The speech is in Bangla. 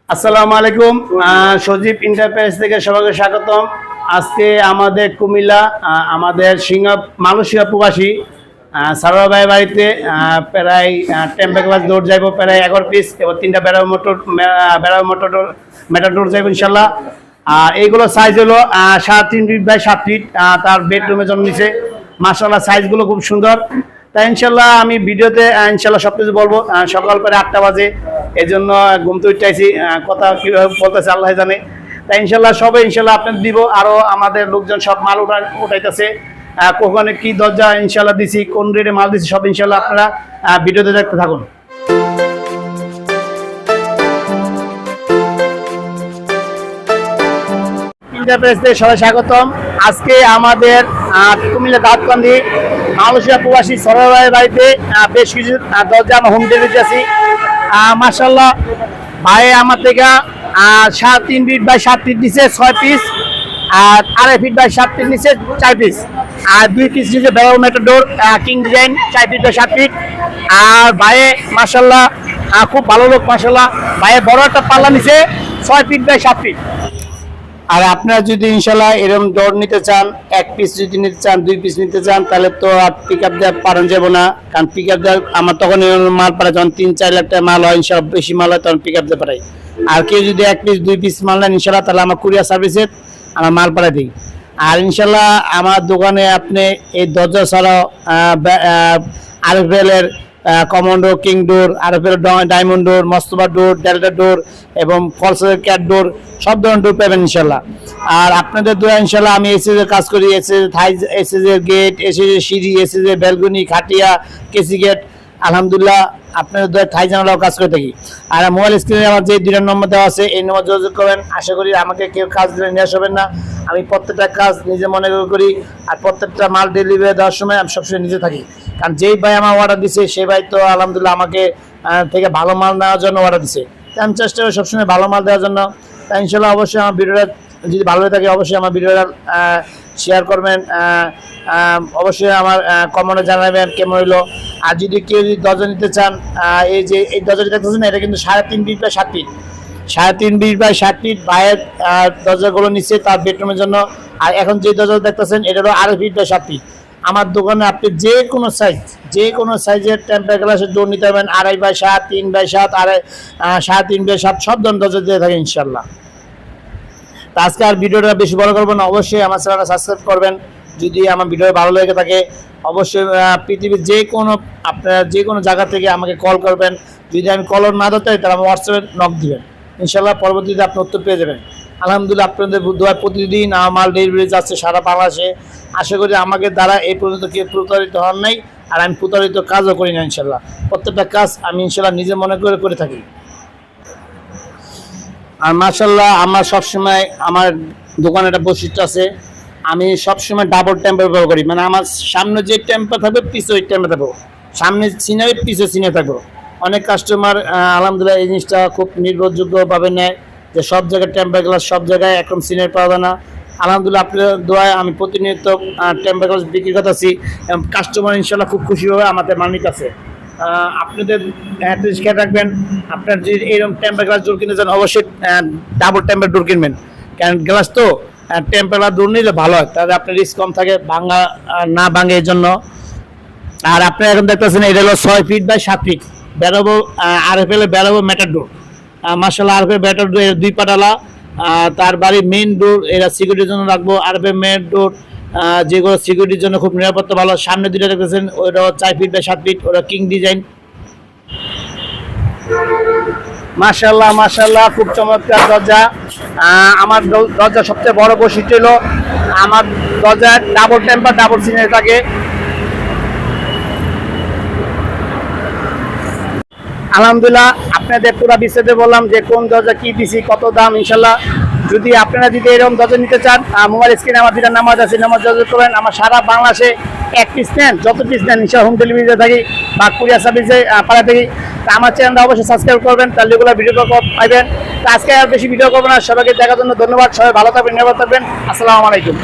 আসসালামু আলাইকুম, সজীব এন্টারপ্রাইজ থেকে সবাইকে স্বাগতম। আজকে আমাদের কুমিল্লা আমাদের মালয়েশিয়া প্রবাসী সারোয়ার ভাই বাড়িতে প্রায় টেম্পার গ্লাস ডোর যাইব প্রায় 11 পিস এবং 3টা মোটর মেটাডোর যাইব ইনশাল্লাহ। আর এইগুলো সাইজ হলো 3.5 ফিট বাই 7 ফিট। তার বেডরুমের জন্য নিচে মাশাআল্লাহ সাইজগুলো খুব সুন্দর। তাই ইনশাল্লাহ আমি ভিডিওতে ইনশাল্লাহ সব কিছু বলবো। সকাল করে 8টা বাজে, এই জন্য ঘুম থেকে উঠতেছি, কথা কীভাবে বলতেছে আল্লাহ জানে। তাই ইনশাল্লাহ সবে ইনশাল্লাহ আপনাদের দিব। আরও আমাদের লোকজন সব মাল উঠাইতেছে, কখনো কি দরজা ইনশাল্লাহ দিছি, কোন রেটে মাল দিছি, সব ইনশাল্লাহ আপনারা ভিডিওতে দেখতে থাকুন। সবাই স্বাগতম। আজকে আমাদের কুমিল্লা দাউদকান্দি মালয়েশিয়া প্রবাসী সারোয়ার ভাইয়ের বাড়িতে বেশ কিছু দরজা আমরা হোম ডেলিভারি আছি। মাশাআল্লাহ ভাই আমার থেকে 3.5 ফিট বাই 7 ফিট নিচে 6 পিস, আর 2.5 ফিট বাই 7 ফিট নিচে 4 পিস, আর 2 পিস নিচে বেরো Matador king design 4 feet by 7 feet. আর ভাইয়ে মাশাআল্লাহ খুব ভালো লোক মাশাআল্লাহ। ভাইয়ে বড় একটা পাল্লা নিচে 6 ফিট বাই 7 ফিট। আর আপনারা যদি ইনশাল্লাহ এরকম ডোর নিতে চান, 1 পিস যদি নিতে চান, 2 পিস নিতে চান, তাহলে তো আর পিক আপ দেওয়া পারেন যাবো না, কারণ পিক আপ দেওয়া আমার তখন মাল পারে যখন 3-4 লাখ টাকা মাল হয়, ইনশাল্লাহ বেশি মাল হয় তখন পিক আপ দিতে পারে। আর কেউ যদি 1 পিস 2 পিস মাল নেন ইনশাল্লাহ, তাহলে আমার কুরিয়ার সার্ভিসে আমার মাল পাঠাই দিই। আর ইনশাল্লাহ আমার দোকানে আপনি এই দরজা ছাড়াও RFL এর কমান্ডো, কিং ডোর, RFL ডায়মন্ড ডোর, মস্তফা ডোর, ডেল্টা ডোর এবং ফলসের ক্যাট ডোর, সব ধরনের ডোর পাবেন ইনশাল্লাহ। আর আপনাদের দোয়া ইনশাল্লাহ আমি এসএস এর কাজ করি, এসএস এর গেট, এসএস এর সিঁড়ি, এসএস এর ব্যালকনি, খাটিয়া, কেসি গেট, আলহামদুলিল্লাহ আপনাদের দোয়া থাই জানালাও কাজ করে থাকি। আর মোবাইল স্ক্রিনে আমার যে 2টা নম্বর দেওয়া আছে, এই নম্বর যোগাযোগ করবেন। আশা করি আমাকে কেউ কাজ দিলে নিয়ে আসবেন না, আমি প্রত্যেকটা কাজ নিজে মনে করি। আর প্রত্যেকটা মাল ডেলিভারি দেওয়ার সময় আমি সবসময় নিজে থাকি, কারণ যেই ভাই আমার অর্ডার দিছে সেই ভাই তো আলহামদুলিল্লাহ আমাকে থেকে ভালো মাল নেওয়ার জন্য অর্ডার দিছে। তাই আমি চেষ্টা করি সবসময় ভালো মাল দেওয়ার জন্য। তাই ইনশাল্লাহ অবশ্যই আমার ভিডিওটা যদি ভালো হয়ে থাকে অবশ্যই আমার ভিডিওটা শেয়ার করবেন, অবশ্যই আমার কমেন্টে জানাবেন কেমন হইলো। আর যদি কেউ যদি দরজা নিতে চান, এই যে এই দরজাটা দেখতেছেন এটা কিন্তু 3.5 feet by 7 feet, 3.5 feet by 7 feet ভাইয়ের দরজাগুলো নিচ্ছে তার বেডরুমের জন্য। আর এখন যে দরজা দেখতেছেন এটা হলো 2.5 ফিট বাই 7 ফিট। আমার দোকানে আপনি যে কোনো সাইজের টেম্পার গ্লাসের ডোর নিতে পারবেন, 2.5 বাই 7, 3 বাই 7, 3.5 বাই 7, সব ধরনের দরজা দিয়ে থাকে ইনশাল্লাহ। তো আজকে আর ভিডিওটা বেশি বড় করবো না, অবশ্যই আমার চ্যানেলটা সাবস্ক্রাইব করবেন। যদি আমার ভিডিও ভালো লেগে থাকে অবশ্যই পৃথিবীর আপনারা যে কোনো জায়গা থেকে আমাকে কল করবেন। যদি আমি কল না ধরতে হয় তাহলে আমার হোয়াটসঅ্যাপে নক দিবেন, ইনশাল্লাহ পরবর্তীতে আপনি উত্তর পেয়ে যাবেন। আলহামদুলিল্লাহ আপনাদের দোয়ায় প্রতিদিন আমার মাল ডেলিভারি যাচ্ছে সারা বাংলাদেশে। আশা করি আমাকে দ্বারা এই পর্যন্ত কেউ প্রতারিত হন নাই, আর আমি প্রতারিত কাজও করি না ইনশাল্লাহ। প্রত্যেকটা কাজ আমি ইনশাল্লাহ নিজে মনে করে থাকি। আর মাশাআল্লাহ আমার সবসময় আমার দোকানে একটা বৈশিষ্ট্য আছে, আমি সবসময় ডাবল টেম্পার ব্যবহার করি। মানে আমার সামনে যে টেম্পার থাকবে পিছে ওই টেম্পার থাকবো, সামনে সিনারি পিছে সিনে থাকবো। অনেক কাস্টমার আলহামদুলিল্লাহ এই জিনিসটা খুব নির্ভরযোগ্যভাবে নেয় যে সব জায়গায় টেম্পার গ্লাস সব জায়গায় একদম সিনারি পাওয়া যায় না। আলহামদুলিল্লাহ আপনাদের দোয়ায় আমি প্রতিনিয়ত টেম্পার গ্লাস বিক্রি করতেছি এবং কাস্টমার ইনশাল্লাহ খুব খুশি হবে আমাদের মালিক আছে। আপনাদের খেয়াল রাখবেন, আপনার যদি এইরকম টেম্পার গ্লাস ডোর কিনতে চান অবশ্যই ডাবল টেম্পার ডোর কিনবেন, কারণ গ্লাস তো টেম্পার ডোর নিলে ভালো হয়, তাহলে আপনার রিস্ক কম থাকে না ভাঙে এই জন্য। আর আপনি এখন দেখতেছেন এটা হলো 6 ফিট বাই 7 ফিট বেরোবো RFL বেরোবো মেটাডোর। মাশাআল্লাহ RFL মেটাডোর 2 পাটালা, তার বাড়ি মেইন ডোর এরা সিকিউরিটির জন্য রাখবো। RFL মেইন ডোর যেগুলো সিকিউরিটির জন্য খুব নিরাপত্তা ভালো। সামনে 2টা দেখতেছেন ওইটা 4 ফিট বাই 7 ফিট, ওটা কিং ডিজাইন। মাশাআল্লাহ খুব চমৎকার দরজা। আমার দরজা সবচেয়ে বড় বৈশিষ্ট্য হলো আমার দরজার ডাবল টেম্পার ডাবল সিনারি থাকে। আলহামদুলিল্লাহ আপনাদের পুরো বিস্তারিত বললাম যে কোন দরজা কি দিছি কত দাম। ইনশাল্লাহ যদি আপনারা এরকম দরজা নিতে চান, মোবাইল স্ক্রিনে আমার 2টা নাম্বার আছে, নাম্বার যোগাযোগ করবেন। আমার সারা বাংলাদেশে 1 পিস নেন, যত পিস নেন ইনশাল্লাহ হোম ডেলিভারিতে থাকি বা কুরিয়ার সার্ভিসে পাঠাতে থাকি। তা আমার চ্যানেলটা অবশ্যই সাবস্ক্রাইব করবেন, তাহলে রেগুলার ভিডিও পাইবেন। তো আজকে আর বেশি ভিডিও করবো না, সবাইকে দেখার জন্য ধন্যবাদ। সবাই ভালো থাকবেন, নিরাপদ থাকবেন। আসসালামু আলাইকুম।